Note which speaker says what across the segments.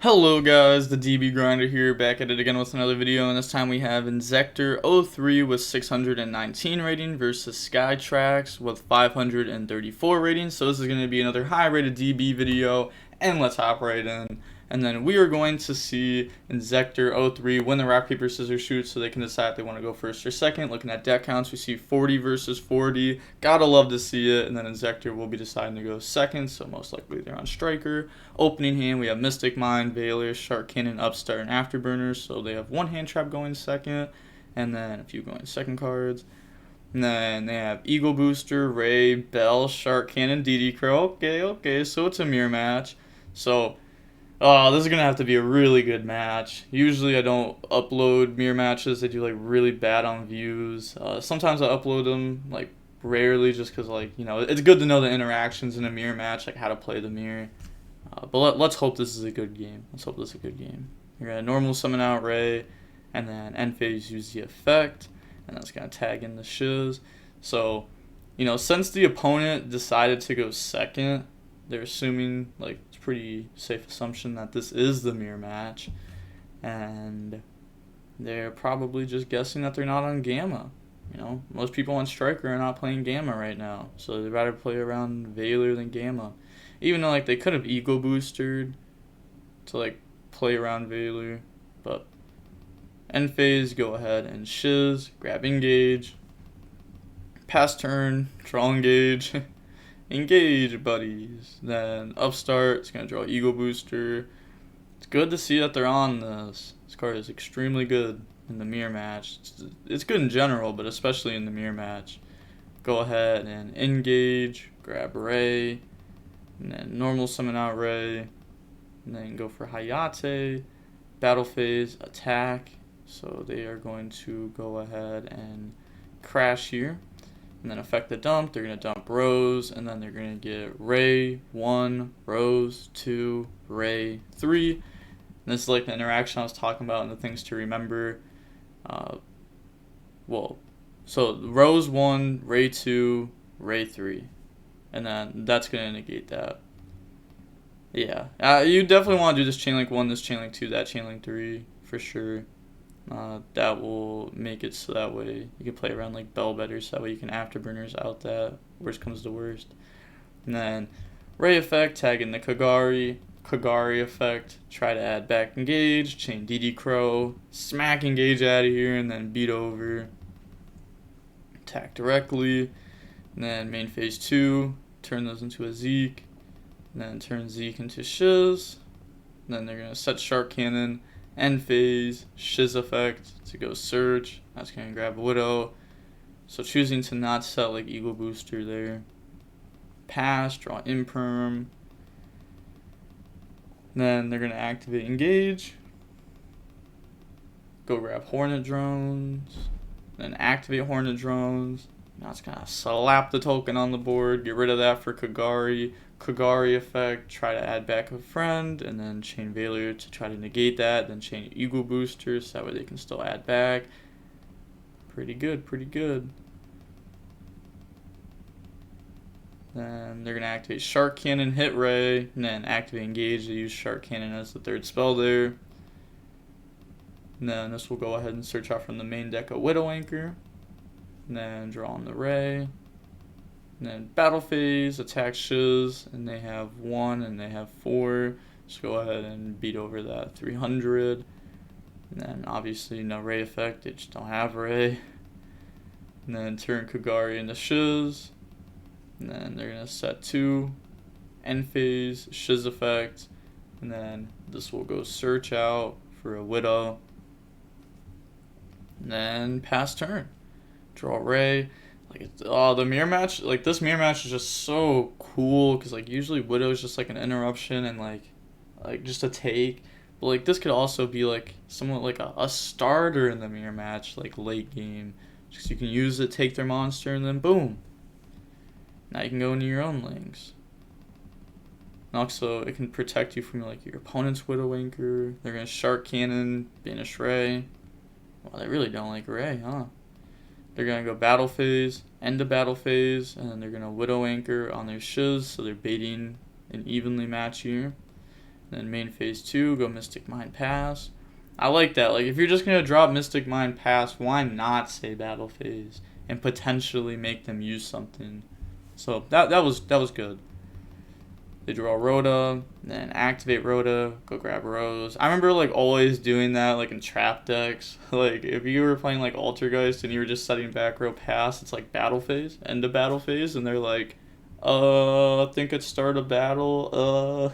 Speaker 1: Hello guys, the DB Grinder here, back at it again with another video, and this time we have Inzektor03 with 619 rating versus Skytrax with 534 rating. So this is going to be another high rated DB video, and let's hop right in. And then we are going to see Inzektor03 win the rock, paper, scissors, shoot, so they can decide if they want to go first or second. Looking at deck counts, we see 40 versus 40. Gotta love to see it. And then Inzektor will be deciding to go second, so most likely they're on striker. Opening hand, we have Mystic Mind, Veiler, Shark Cannon, Upstart, and Afterburners. So they have one hand trap going second, and then a few going second cards. And then they have Eagle Booster, Ray, Bell, Shark Cannon, dotKuro. Okay, so it's a mirror match. So this is going to have to be a really good match. Usually I don't upload mirror matches. They do like really bad on views. Sometimes I upload them like rarely just because it's good to know the interactions in a mirror match, like how to play the mirror. But let's hope this is a good game. Let's hope this is a good game. You're going to normal summon out Ray, and then end phase use the effect, and that's going to tag in the shiz. So, since the opponent decided to go second, they're assuming, it's a pretty safe assumption that this is the mirror match. And they're probably just guessing that they're not on Gamma. Most people on Striker are not playing Gamma right now. So they'd rather play around Veiler than Gamma. Even though, they could have Ego Boosted to, play around Veiler. But end phase, go ahead and shiz, grab engage. Pass turn, draw engage. Engage, buddies. Then Upstart, it's going to draw Ego Booster. It's good to see that they're on this. This card is extremely good in the mirror match. It's good in general, but especially in the mirror match. Go ahead and engage, grab Ray, and then normal summon out Ray, and then go for Hayate, battle phase, attack. So they are going to go ahead and crash here. And then affect the dump, they're going to dump Rose, and then they're going to get Ray 1, Rose 2, Ray 3. And this is like the interaction I was talking about and the things to remember. So Rose 1, Ray 2, Ray 3. And then that's going to negate that. Yeah, you definitely want to do this chain link 1, this chain link 2, that chain link 3, for sure. That will make it so that way you can play around Bell better, so that way you can afterburners out that, worst comes to worst. And then Ray effect, tag in the Kagari effect, try to add back engage, chain dotKuro, smack engage out of here, and then beat over, attack directly, and then main phase 2, turn those into a Zeke, and then turn Zeke into Shiz, and then they're going to set Shark Cannon, end phase, shiz effect to go search. That's going to grab Widow. So choosing to not set Eagle Booster there. Pass, draw Imperm. Then they're going to activate Engage. Go grab Hornet Drones. Then activate Hornet Drones. Now it's going to slap the token on the board. Get rid of that for Kagari. Kagari effect, try to add back a friend, and then chain Veiler to try to negate that, then chain Eagle Booster so that way they can still add back. Pretty good. Then they're going to activate Shark Cannon, hit Ray, and then activate Engage to use Shark Cannon as the third spell there. And then this will go ahead and search out from the main deck a Widow Anchor. And then draw on the Ray. And then battle phase, attack shiz, and they have 1 and they have 4. Just go ahead and beat over that 300. And then obviously no Ray effect, they just don't have Ray. And then turn Kagari into shiz. And then they're going to set 2, end phase, shiz effect. And then this will go search out for a Widow. And then pass turn. Draw Ray. The mirror match, this mirror match is just so cool, because usually Widow is just an interruption and just a take, but this could also be somewhat a starter in the mirror match, late game, just you can use it, take their monster, and then boom, now you can go into your own links. And also it can protect you from your opponent's Widow Anchor. They're gonna Shark Cannon, banish Ray. Well, they really don't like Ray, huh? They're going to go battle phase, end of battle phase, and then they're going to Widow Anchor on their shiz, so they're baiting an evenly match here. Then main phase 2, go Mystic Mine Pass. I like that. Like, if you're just going to drop Mystic Mine Pass, why not say Battle Phase and potentially make them use something? So that was good. They draw Rhoda, then activate Rhoda, go grab Rose. I remember like always doing that like in trap decks. Like if you were playing like Altergeist and you were just setting back row pass, it's like battle phase, end of battle phase, and they're like, I think it's start a battle.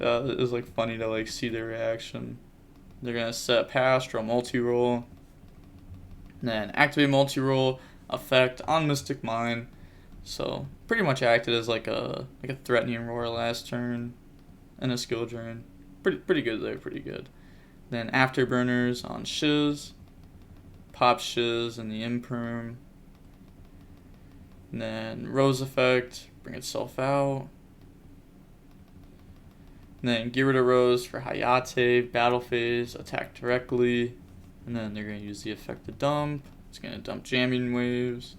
Speaker 1: It was like funny to like see their reaction. They're gonna set pass, draw multi-roll, then activate multi-roll effect on Mystic Mine. So pretty much acted as like a threatening roar last turn and a skill drain. Pretty good there, pretty good. Then afterburners on Shiz, pop Shiz and the imperm. And then Rose effect, bring itself out. And then get rid of Rose for Hayate, battle phase, attack directly. And then they're going to use the effect to dump. It's going to dump jamming waves.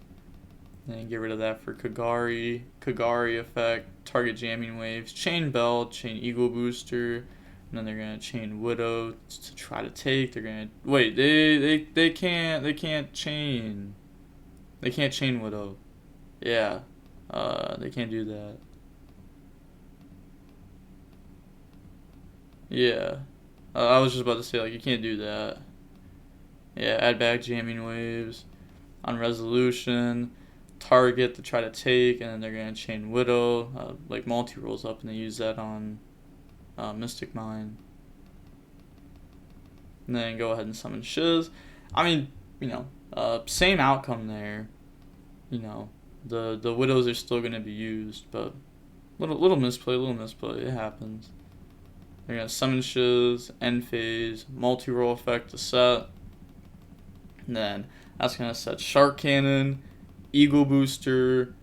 Speaker 1: Then get rid of that for Kagari. Kagari effect, target jamming waves, chain belt, chain eagle booster. And then they're going to chain Widow to try to take. They're going to wait, they can't chain. They can't chain Widow. Yeah. They can't do that. Yeah. I was just about to say, like, you can't do that. Yeah, add back jamming waves on resolution, target to try to take, and then they're going to chain Widow, like multi-rolls up, and they use that on Mystic Mine. And then go ahead and summon Shiz. I mean, you know, same outcome there. You know, the Widows are still going to be used, but little misplay, it happens. They're going to summon Shiz, end phase, multi-roll effect to set. And then that's going to set Shark Cannon, Eagle Booster,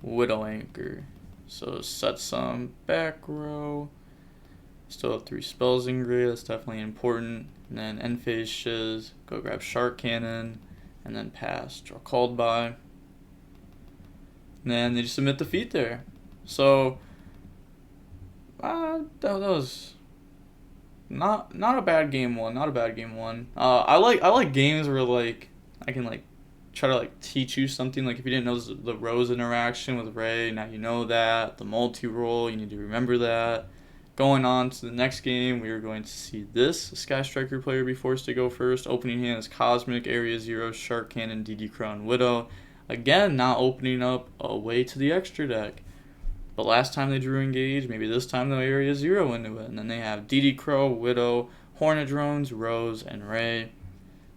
Speaker 1: Widow Anchor. So set some back row. Still have 3 spells in gray, that's definitely important. And then end phase Shiz, go grab Shark Cannon, and then pass, draw called by. And then they just submit defeat there. So that was not a bad game one. I like games where like I can like try to like teach you something. Like if you didn't know the Rose interaction with Ray, now you know that. The multi-roll, you need to remember that. Going on to the next game, we are going to see this Sky Striker player be forced to go first. Opening hand is Cosmic, Area 0, Shark Cannon, DD Crown, Widow. Again, not opening up a way to the extra deck. But last time they drew Engage, maybe this time they'll Area 0 into it. And then they have DD Crow, Widow, Hornet Drones, Rose, and Ray.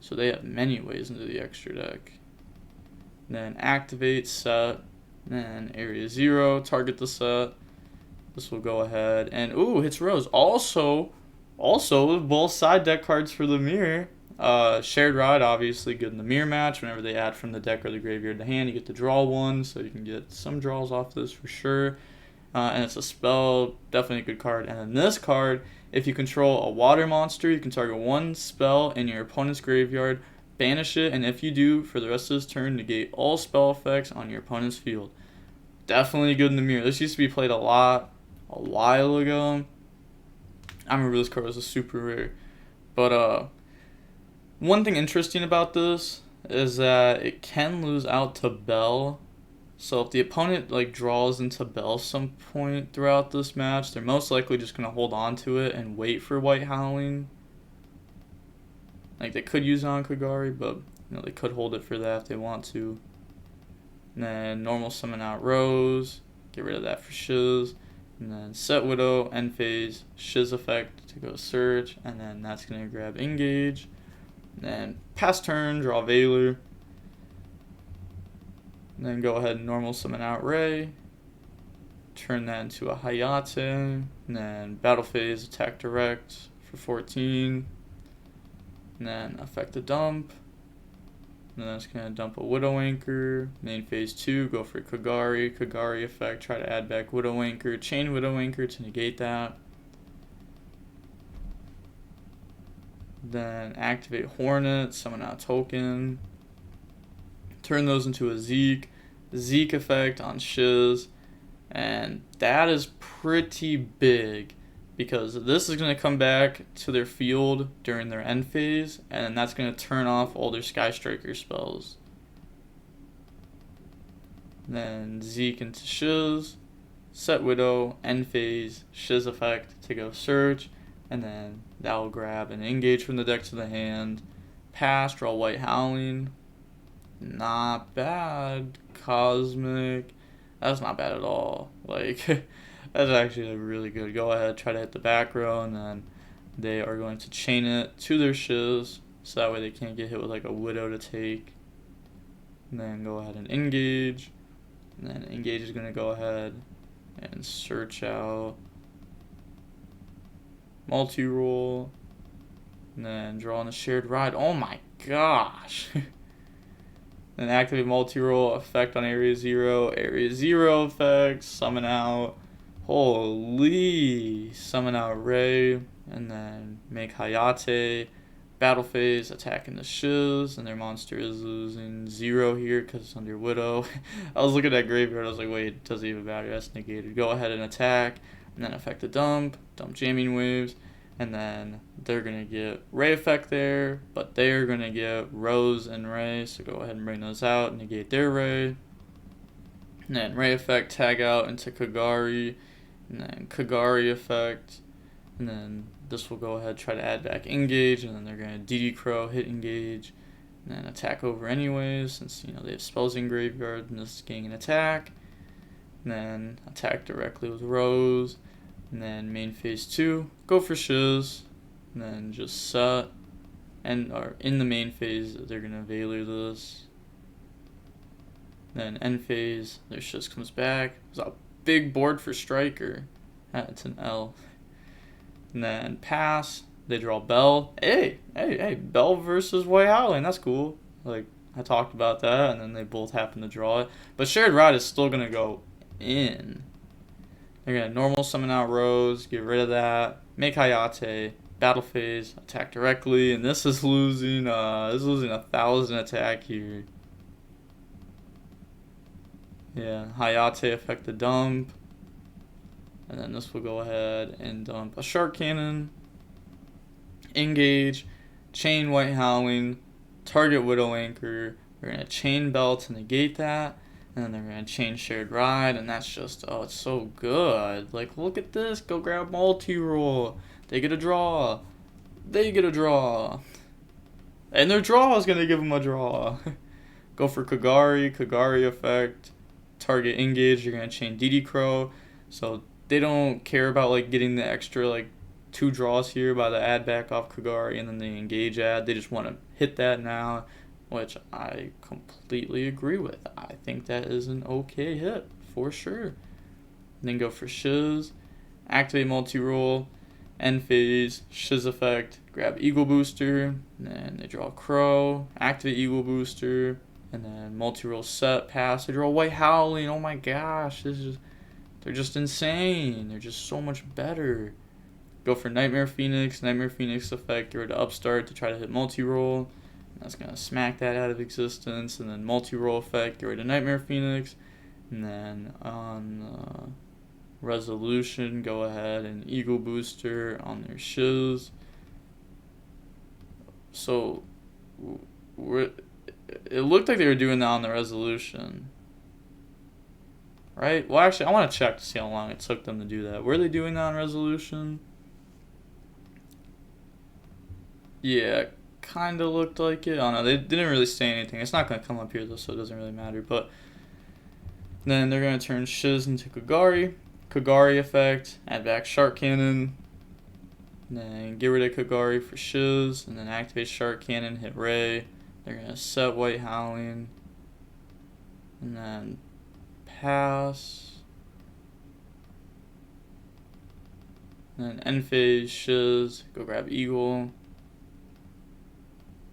Speaker 1: So they have many ways into the extra deck. Then activate, set, then Area 0, target the set. This will go ahead and, ooh, hits Rose. Also, both side deck cards for the mirror. Shared Ride, obviously good in the mirror match. Whenever they add from the deck or the graveyard to hand, you get to draw one, so you can get some draws off this for sure. And it's a spell, definitely a good card. And then this card, if you control a water monster, you can target one spell in your opponent's graveyard, banish it, and if you do, for the rest of this turn, negate all spell effects on your opponent's field. Definitely good in the mirror. This used to be played a while ago. I remember this card was a super rare. But one thing interesting about this is that it can lose out to Bell. So if the opponent like draws into Bell some point throughout this match, they're most likely just going to hold on to it and wait for White Howling. Like they could use it on Kagari, but you know they could hold it for that if they want to. And then normal summon out Rose, get rid of that for Shiz. And then set Widow, end phase, Shiz effect to go search, and then that's going to grab Engage. And then pass turn, draw Veiler. And then go ahead and normal summon out Ray. Turn that into a Hayate. And then battle phase, attack direct for 14. And then effect a dump. And then that's going to dump a Widow Anchor. Main phase 2, go for Kagari. Kagari effect, try to add back Widow Anchor. Chain Widow Anchor to negate that. Then activate Hornet, summon out token. Turn those into a Zeke. Zeke effect on Shiz. And that is pretty big, because this is going to come back to their field during their end phase, and that's going to turn off all their Sky Striker spells. Then Zeke into Shiz, set Widow, end phase, Shiz effect to go search, and then that will grab an engage from the deck to the hand, pass, draw White Howling. Not bad. Cosmic. That's not bad at all. Like, that's actually really good. Go ahead, try to hit the back row, and then they are going to chain it to their Shiz, so that way they can't get hit with like a Widow to take. And then go ahead and engage. And then engage is going to go ahead and search out multi-roll. And then draw on a shared ride. Oh my gosh. Then activate multi-roll effect on area 0. Area 0 effect. Summon out. Holy. Summon out Ray. And then make Hayate. Battle phase. Attacking the Shiz. And their monster is losing 0 here because it's under Widow. I was looking at graveyard. I was like, wait, it doesn't even matter. That's negated. Go ahead and attack. And then effect the dump. Dump jamming waves. And then they're going to get Ray effect there, but they're going to get Rose and Ray, so go ahead and bring those out, negate their Ray. And then Ray effect, tag out into Kagari, and then Kagari effect, and then this will go ahead, try to add back engage, and then they're going to dotKuro, hit engage, and then attack over anyways, since they have spells in graveyard, and this is getting an attack. And then attack directly with Rose. And then main phase 2, go for Shiz, and then just set, and or in the main phase they're gonna Valor this. Then end phase, their Shiz comes back. It's a big board for Striker. It's an L. And then pass, they draw Bell. Hey, Bell versus White Howling, that's cool. Like, I talked about that, and then they both happen to draw it. But shared ride is still gonna go in. They're going to normal summon out Rose, get rid of that, make Hayate, battle phase, attack directly, and this is losing 1,000 attack here. Yeah, Hayate affect the dump, and then this will go ahead and dump a Shark Cannon, engage, chain White Howling, target Widow Anchor, we're going to chain Bell to negate that. And then they're going to chain shared ride, and that's just, oh, it's so good. Like, look at this. Go grab multi-roll. They get a draw. They get a draw. And their draw is going to give them a draw. Go for Kagari effect. Target engage. You're going to chain dotKuro. So they don't care about, like, getting the extra, like, 2 draws here by the add back off Kagari and then the engage add. They just want to hit that now, which I completely agree with. I think that is an okay hit, for sure. And then go for Shiz, activate multi-roll, end phase, Shiz effect, grab Eagle Booster, and then they draw Crow, activate Eagle Booster, and then multi-roll set, pass, they draw White Howling. Oh my gosh, they're just insane. They're just so much better. Go for Nightmare Phoenix effect, get rid of Upstart to try to hit multi-roll. That's going to smack that out of existence. And then multi-roll effect, get rid of Nightmare Phoenix. And then on Resolution, go ahead and Eagle Booster on their Shiz. So it looked like they were doing that on the Resolution. Right? Well, actually, I want to check to see how long it took them to do that. Were they doing that on Resolution? Yeah, kind of looked like it. I don't know. They didn't really say anything. It's not going to come up here, though, so it doesn't really matter. But then they're going to turn Shiz into Kagari. Kagari effect. Add back Shark Cannon. And then get rid of Kagari for Shiz. And then activate Shark Cannon. Hit Ray. They're going to set White Howling. And then pass. And then end phase Shiz. Go grab Eagle.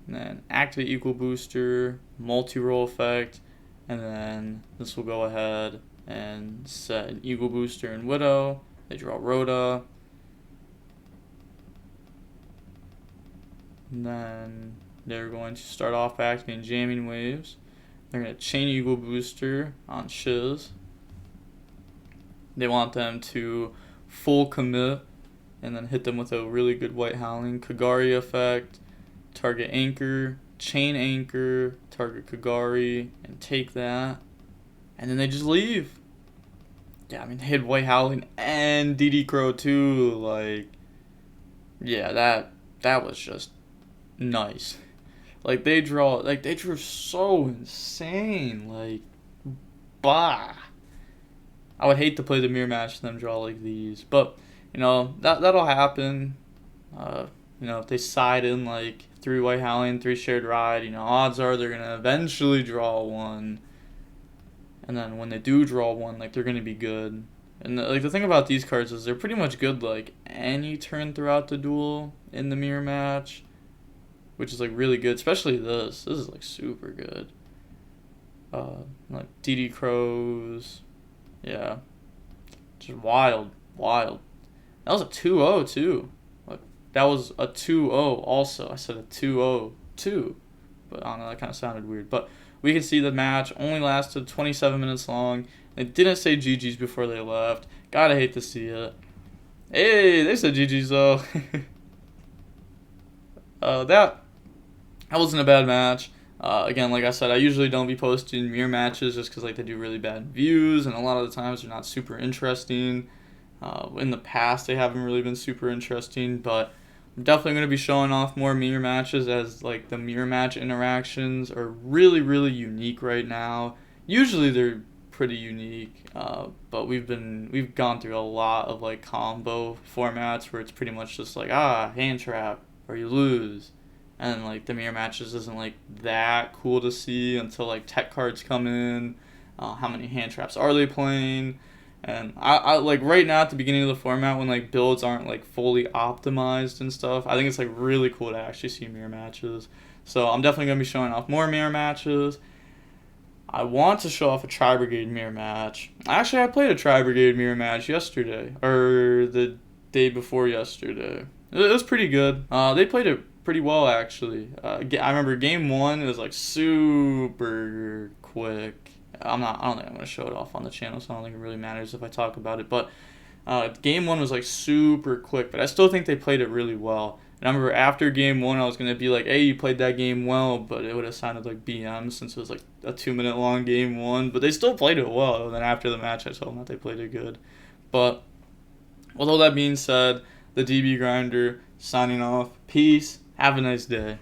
Speaker 1: And then activate Eagle Booster, multi-roll effect, and then this will go ahead and set an Eagle Booster and Widow. They draw Rhoda. And then they're going to start off by activating Jamming Waves. They're going to chain Eagle Booster on Shiz. They want them to full commit and then hit them with a really good white howling. Kagari effect, target anchor, chain anchor, target Kagari, and take that. And then they just leave. Yeah, I mean, they hit white howling and dotKuro too. Like, yeah, that was just nice. Like, they drew so insane. Like, bah. I would hate to play the mirror match and them draw like these. But, you know, that'll happen. If they side in like 3 white howling, 3 shared ride, odds are they're going to eventually draw one. And then when they do draw one, like, they're going to be good. And the thing about these cards is they're pretty much good like any turn throughout the duel in the mirror match, which is like really good, especially this. This is like super good. Like dotKuros. Yeah. Just wild. That was a 2-0 too. Like, that was a 2-0 also. I said a 2-0 too. But I don't know, that kind of sounded weird. But we can see the match only lasted 27 minutes long. They didn't say GG's before they left. Gotta hate to see it. Hey, they said GG's though. That wasn't a bad match. Again, like I said, I usually don't be posting mirror matches just because like they do really bad views, and a lot of the times they're not super interesting. In the past, they haven't really been super interesting, but I'm definitely going to be showing off more mirror matches as like the mirror match interactions are really, really unique right now. Usually they're pretty unique, but we've gone through a lot of like combo formats where it's pretty much just like hand trap or you lose. And like the mirror matches isn't like that cool to see until like tech cards come in. How many hand traps are they playing? And I like right now at the beginning of the format when like builds aren't like fully optimized and stuff, I think it's like really cool to actually see mirror matches. So I'm definitely gonna be showing off more mirror matches. I want to show off a Tri-Brigade mirror match. Actually, I played a Tri-Brigade mirror match yesterday, or the day before yesterday. It was pretty good. They played it pretty well, actually. I remember game 1 is like super quick. I don't think I'm going to show it off on the channel, so I don't think it really matters if I talk about it. But game 1 was like super quick, but I still think they played it really well. And I remember after game 1, I was going to be like, hey, you played that game well, but it would have sounded like BM since it was like a 2-minute long game 1. But they still played it well. And then after the match, I told them that they played it good. But with all that being said, the DB Grinder signing off. Peace. Have a nice day.